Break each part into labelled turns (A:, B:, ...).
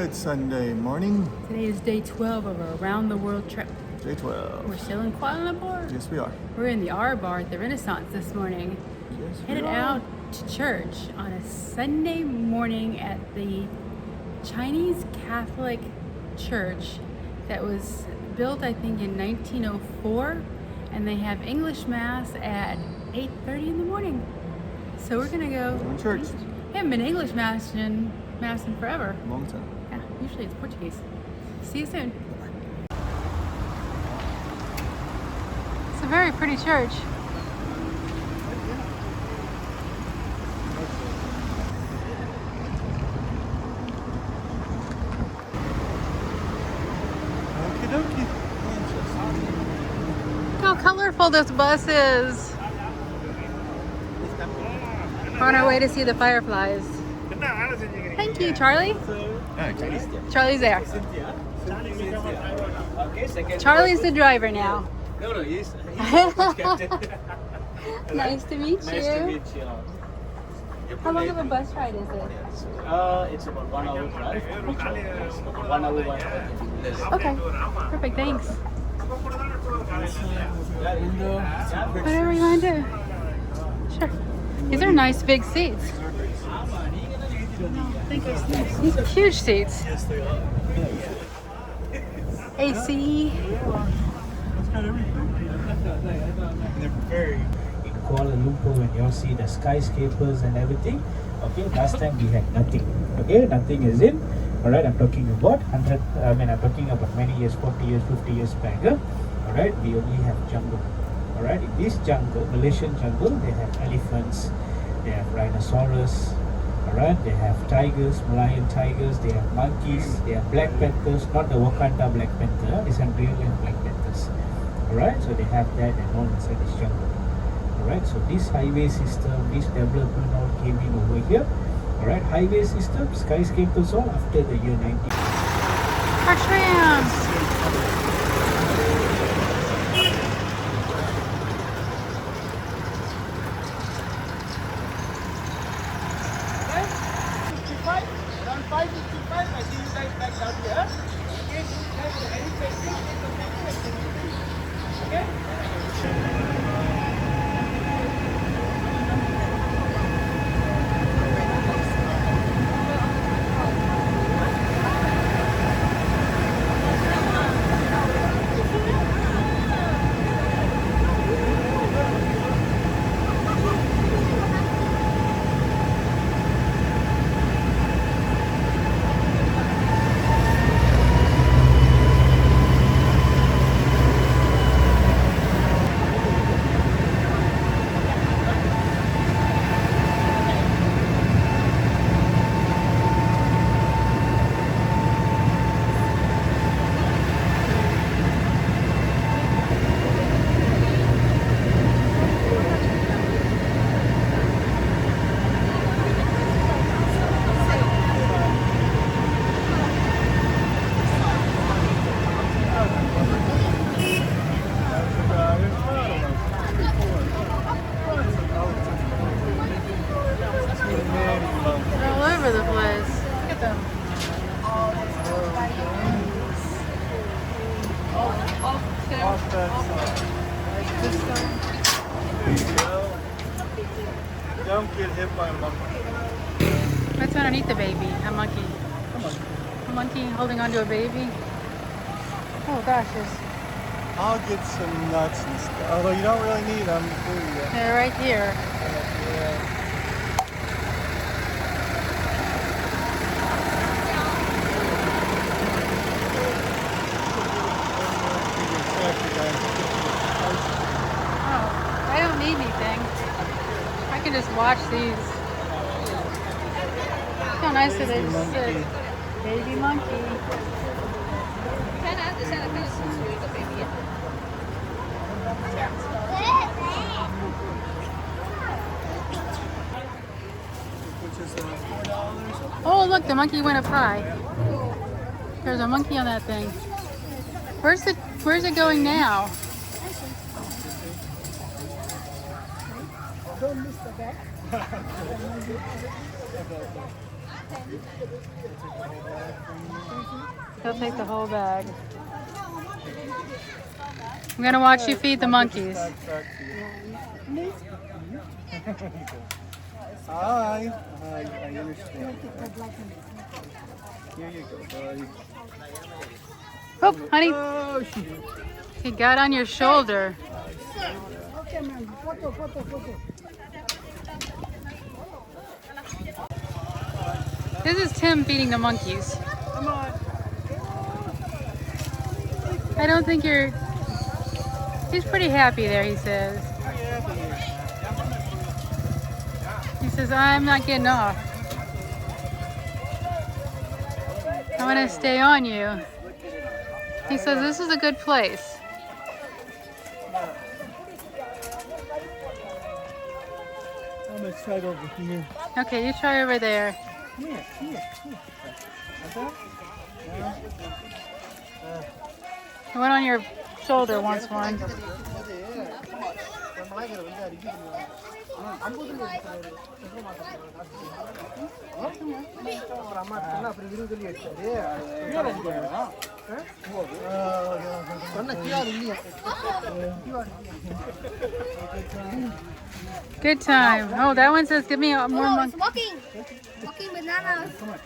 A: Good Sunday morning.
B: Today is day 12 of our around the world trip.
A: Day 12.
B: We're still in Kuala Lumpur.
A: Yes, we are.
B: We're in the R bar at the Renaissance this morning.
A: Yes,
B: Headed
A: we are.
B: out to church on a Sunday morning at the Chinese Catholic church that was built, I think, in 1904, and they have English Mass at 8:30 in the morning. So we're gonna go
A: to church.
B: We haven't been to English Mass in forever.
A: Long time.
B: Yeah, usually it's Portuguese. See you soon. It's a very pretty church.
A: Okie dokie.
B: Look how colorful this bus is. We're on our way to see the fireflies. Thank you, Charlie. Charlie's there. Charlie's the driver now.
C: No, he's
B: Nice to meet you.
C: Nice to meet you.
B: How long of a bus ride is it?
C: It's about 1 hour drive. 1 hour, 1 hour.
B: Okay, perfect, thanks. Whatever you want to do. Sure. These are nice big seats. These are huge seats.
A: Yes, they are.
B: AC.
A: It's got everything. And they're very.
D: In Kuala Lumpur, when you all see the skyscrapers and everything, okay, last time we had nothing. Okay, nothing is in. Alright, I'm talking about I'm talking about many years, 40 years, 50 years back. Alright, we only have jungle. Alright, in this jungle, Malaysian jungle, they have elephants, they have rhinoceros, alright, they have tigers, Malayan tigers, they have monkeys, they have black panthers, not the Wakanda Black Panther, these are real life Black Panthers. Alright, so they have that and all inside this jungle. Alright, so this highway system, this development all came in over here. Alright, highway system, skyscrapers all after the year 19.
B: Our trams.
C: Around 5:55, I see you guys back down here. Okay,
B: They're all over the place. Look at them.
A: There you go. Don't get hit by a monkey.
B: What's underneath the baby? A monkey. A monkey holding onto a baby. Oh gosh,
A: I'll get some nuts and stuff. Although you don't really need them.
B: they're right here.
A: Yeah.
B: Oh, I don't need anything. I can just watch these. Look how nice it is.
A: Monkey.
B: Baby monkey.
A: Which is $4.
B: Oh, look, the monkey went up high. There's a monkey on that thing. Where's it going now?
E: Don't miss the back.
B: He'll take the whole bag. I'm gonna watch you feed the monkeys.
A: Hi. I understand. Here you go, buddy.
B: Oh, honey,
A: Oh, shoot.
B: he got on your shoulder. This is Tim feeding the monkeys.
A: Come on.
B: I don't think you're... He's pretty happy there, he says. He says, I'm not getting off. I want to stay on you. He says, this is a good place.
A: I'm gonna try it over here.
B: Okay, you try over there.
A: Come here. Like that? Yeah.
B: The one on your shoulder wants one. Good time. Oh, that one says, give me more monkeys.
E: Walking bananas. Oh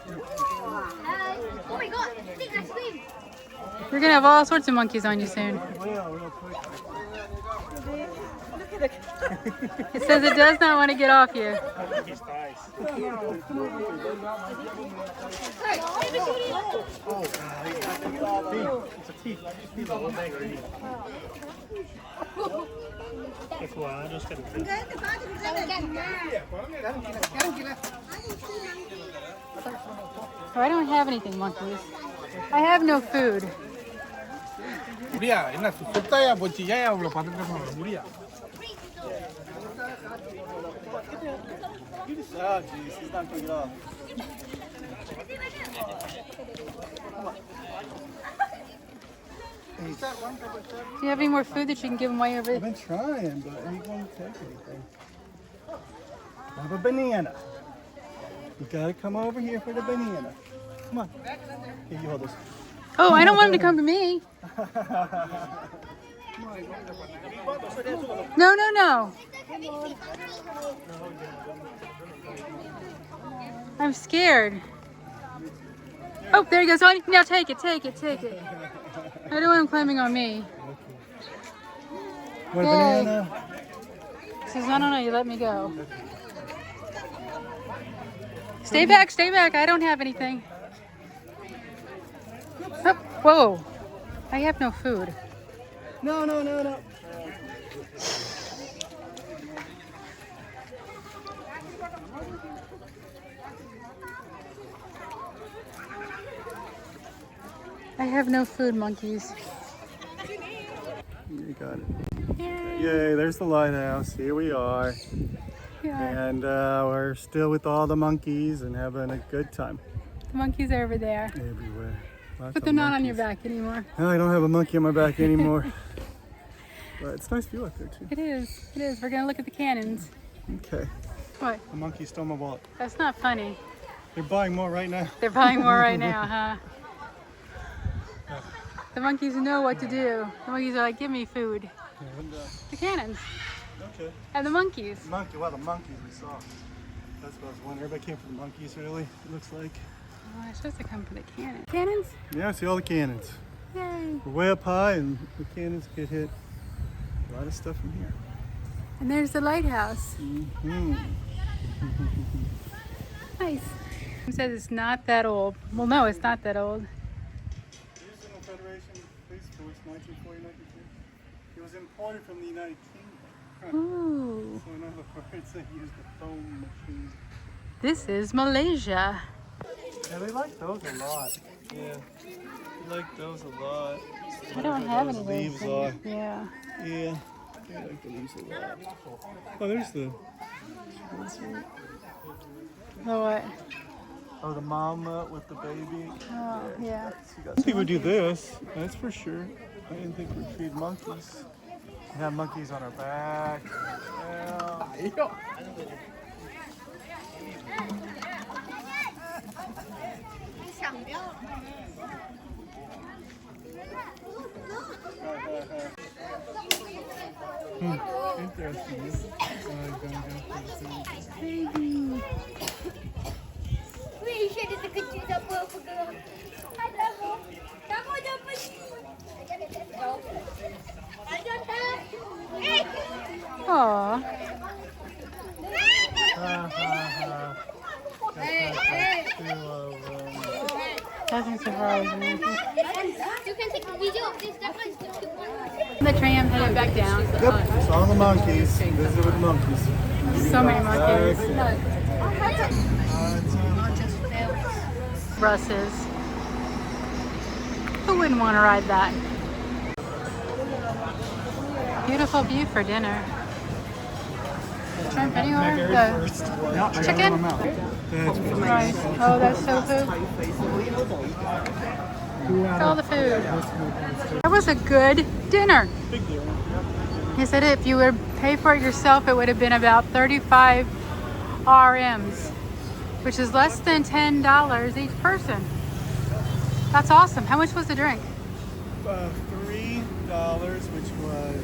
E: my god, take ice cream.
B: You're gonna have all sorts of monkeys on you soon.
A: Real quick.
B: It says it does not want to get off you.
A: It's a teeth. He's a whole bag already.
B: Oh, I don't have anything, monkeys. I have no food.
A: முடியா என்ன சுத்தாயா போச்சு ஏன் அவ்வளோ பதட்டமா முடியா Ah, jeez, he's not getting it off.
B: Do you have any more food that you can give them while you're over
A: I've been trying, but he won't take anything. Have a banana. You gotta come over here for the banana. Come on. Here, you hold this.
B: Oh, I don't want him to come to me. No, no, no. I'm scared. Oh, there he goes. Oh, now take it, take it, take it. I don't want him climbing on me.
A: Want a
B: Yay.
A: banana?
B: He says, no, no, no, you let me go. Stay back, stay back. I don't have anything. Oh, whoa. I have no food.
A: No, no, no, no.
B: I have no food, monkeys.
A: You got it. Yay, there's the lighthouse. Here we are.
B: Yeah.
A: And we're still with all the monkeys and having a good time.
B: The monkeys are over there.
A: Everywhere. Lots
B: But
A: of
B: they're not on your
A: monkeys.
B: back anymore.
A: No, I don't have a monkey on my back anymore. But it's a nice view out there too.
B: It is. It is. We're going to look at the cannons.
A: Okay.
B: What?
A: The monkey stole my wallet.
B: That's not funny.
A: They're buying more right now.
B: They're buying more right now, huh? The monkeys know what to do. The monkeys are like, give me food.
A: And,
B: The cannons.
A: okay.
B: And the monkeys.
A: Monkey, well, the monkeys we saw. That's what I was wondering. Everybody came for the monkeys, really, it looks like.
B: Oh, I'm supposed to come for the cannons. Cannons?
A: Yeah, see all the cannons.
B: Yay.
A: We're way up high and the cannons get hit. A lot of stuff from here.
B: And there's the lighthouse.
A: Mm-hmm.
B: Nice. It says it's not that old. Well, no, it's not that old.
A: Museum of Federation Police Force, 1940-1950. It was imported from the United Kingdom.
B: Ooh.
A: So in other words, they used a foam machine.
B: This is Malaysia.
A: Yeah, they like those a lot. Yeah, they like those a lot.
B: I don't have any
A: Those
B: of those
A: leaves
B: things.
A: are.
B: Yeah.
A: Yeah, they like the leaves a lot. Oh, there's the.
B: The what?
A: Oh, the mama with the baby.
B: Oh, yeah.
A: I didn't think we'd do this, that's for sure. I didn't think we'd feed monkeys. We have monkeys on our back. Yeah. Interesting.
E: Wih, ada terkejut apa pegang. Ada apa? Kamu dapat ni. Ada tak?
B: Aw. Doesn't surprise me.
E: You can take a video of this. That one's the cute one.
B: The tram headed back down.
A: Yep, saw the monkeys. Visited with monkeys.
B: So many monkeys. Russes. Who wouldn't want to ride that? Beautiful view for dinner. Shrimp anywhere? The chicken? Right. Oh, that's tofu. Look at all the food. That was a good dinner. He said if you would pay for it yourself, it would have been about 35 RMs, which is less than $10 each person. That's awesome. How much was the drink?
A: $3, which was,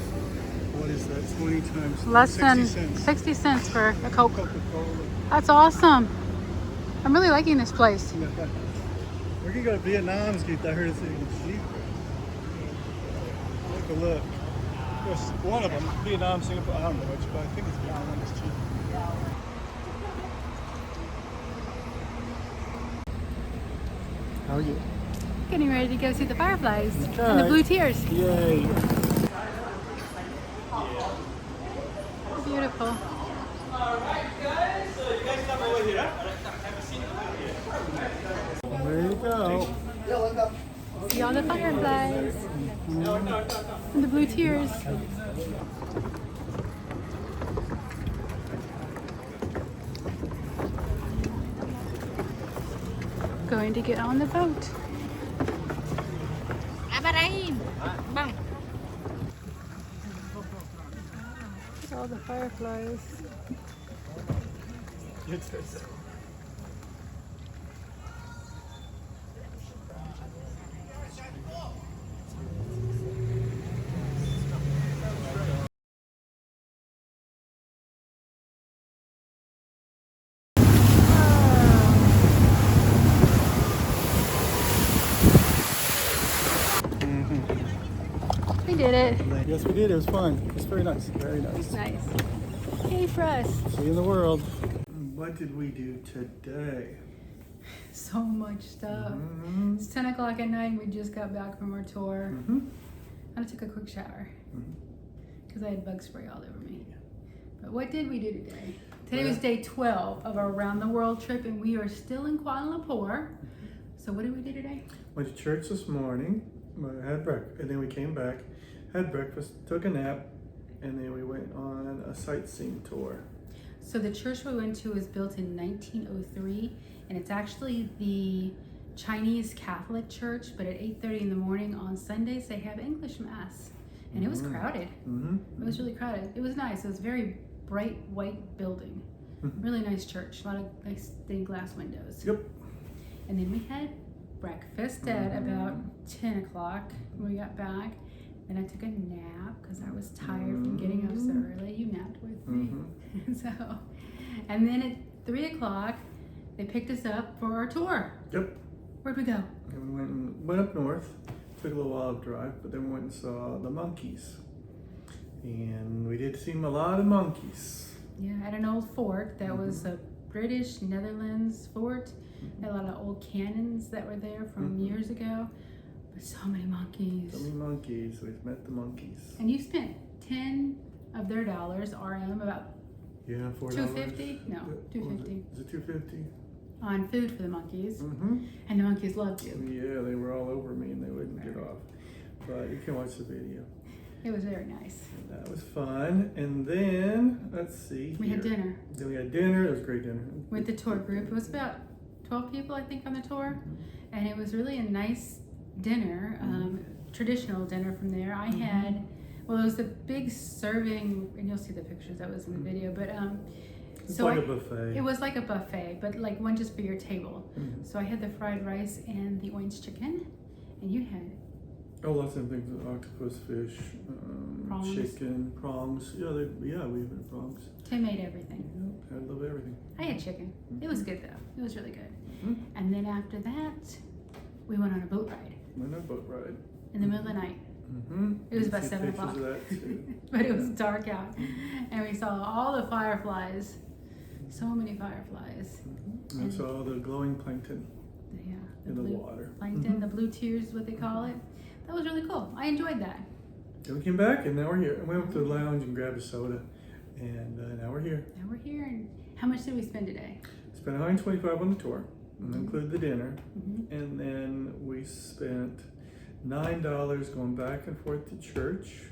A: what is that, 20 times?
B: Less
A: 60
B: than
A: cents.
B: 60 cents for a Coke.
A: Coca-Cola.
B: That's awesome. I'm really liking this place.
A: We're gonna go to Vietnam's Gate. I heard it's even cheaper. Take a look. There's one of them, Vietnam, Singapore, I don't know which, but I think it's Vietnam, it's cheaper. How are you?
B: Getting ready to go see the fireflies and the
A: Okay.
B: blue tears.
A: Yay.
B: Beautiful.
A: There you go.
B: See all the fireflies and the blue tears. Going to get on the boat.
E: Abang Rahim. Bang.
B: Look at all the fireflies. We did it.
A: Yes, we did. It was fun. It was very nice. Very nice.
B: Nice. Yay for us.
A: See you in the world. What did we do today?
B: So much stuff. It's 10 o'clock at night and we just got back from our tour. I took a quick shower because I had bug spray all over me. But what did we do today? Today was day 12 of our around the world trip and we are still in Kuala Lumpur. So what did we do today?
A: Went to church this morning, had breakfast, and then we came back, had breakfast, took a nap, and then we went on a sightseeing tour.
B: So the church we went to was built in 1903 and it's actually the Chinese Catholic church, but at 8:30 in the morning on Sundays they have English mass and it was crowded. It was really crowded. It was nice. It was a very bright white building. Really nice church. A lot of nice stained glass windows.
A: Yep.
B: And then we had breakfast at about 10 o'clock when we got back. Then I took a nap because I was tired from getting up so early. You napped with me. So, and then at 3 o'clock, they picked us up for our tour.
A: Yep.
B: Where'd we go?
A: And we went up north. Took a little while to drive, but then we went and saw the monkeys. And we did see a lot of monkeys.
B: Yeah, at an old fort that was a British Netherlands fort. Had a lot of old cannons that were there from years ago. But so many monkeys.
A: So many monkeys. We've met the monkeys.
B: And you spent 10 of their dollars, RM, about
A: Yeah, $4.
B: $2.50? No, $2.50.
A: Is it $2.50?
B: On food for the monkeys. And the monkeys loved you.
A: Yeah, they were all over me and they wouldn't get off. But you can watch the video.
B: It was very nice.
A: And that was fun. And then, let's see.
B: We had
A: here.
B: dinner
A: Then we had dinner. It was a great dinner.
B: with the tour group. It was about 12 people, I think, on the tour. And it was really a nice dinner, traditional dinner from there. I had, well, it was a big serving, and you'll see the pictures that was in the video, but
A: It's like a buffet.
B: It was like a buffet, but like one just for your table. So I had the fried rice and the orange chicken, and you had
A: Oh, lots of things. Octopus, fish,
B: prawns.
A: Chicken, prawns. Yeah, we had prawns.
B: Tim ate everything.
A: Yep, I love everything.
B: I had chicken. It was good though. It was really good.
A: Mhm.
B: And then after that, we went on a boat ride
A: Went on a boat ride.
B: in the middle of the night.
A: Mm-hmm.
B: It was about 7
A: Pictures
B: o'clock.
A: of that too.
B: But it was dark out. And we saw all the fireflies. So many fireflies.
A: And I saw the glowing plankton
B: Yeah,
A: in the
B: blue
A: water.
B: plankton, the blue tears is what they call it. That was really cool. I enjoyed that.
A: Then we came back and now we're here. And we went to the lounge and grabbed a soda. And now we're here.
B: Now we're here. And how much did we spend today?
A: Spent $125 on the tour, and that included the dinner.
B: Mhm.
A: And then we spent $9 going back and forth to church.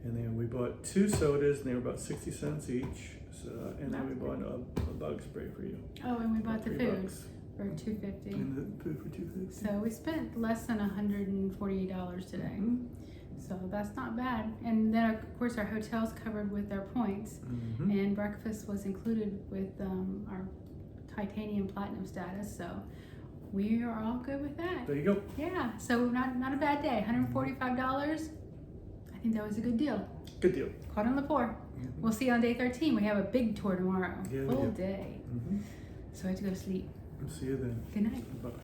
A: And then we bought 2 sodas, and they were about 60 cents each. So, and then we bought a bug spray for you.
B: Oh, and we bought the food
A: $3.
B: for $2.50.
A: And the food for $2.50.
B: So we spent less than $148 today.
A: Mhm.
B: So that's not bad. And then of course our hotel's covered with our points,
A: Mhm.
B: and breakfast was included with our titanium platinum status. So we are all good with that.
A: There you go.
B: Yeah. So not a bad day. $145. I think that was a good deal.
A: Good deal.
B: Kuala Lumpur. We'll see you on day 13. We have a big tour tomorrow.
A: Yeah, we
B: Full
A: do.
B: day.
A: Mhm.
B: So I have to go to sleep.
A: See you then.
B: Good night.
A: Bye.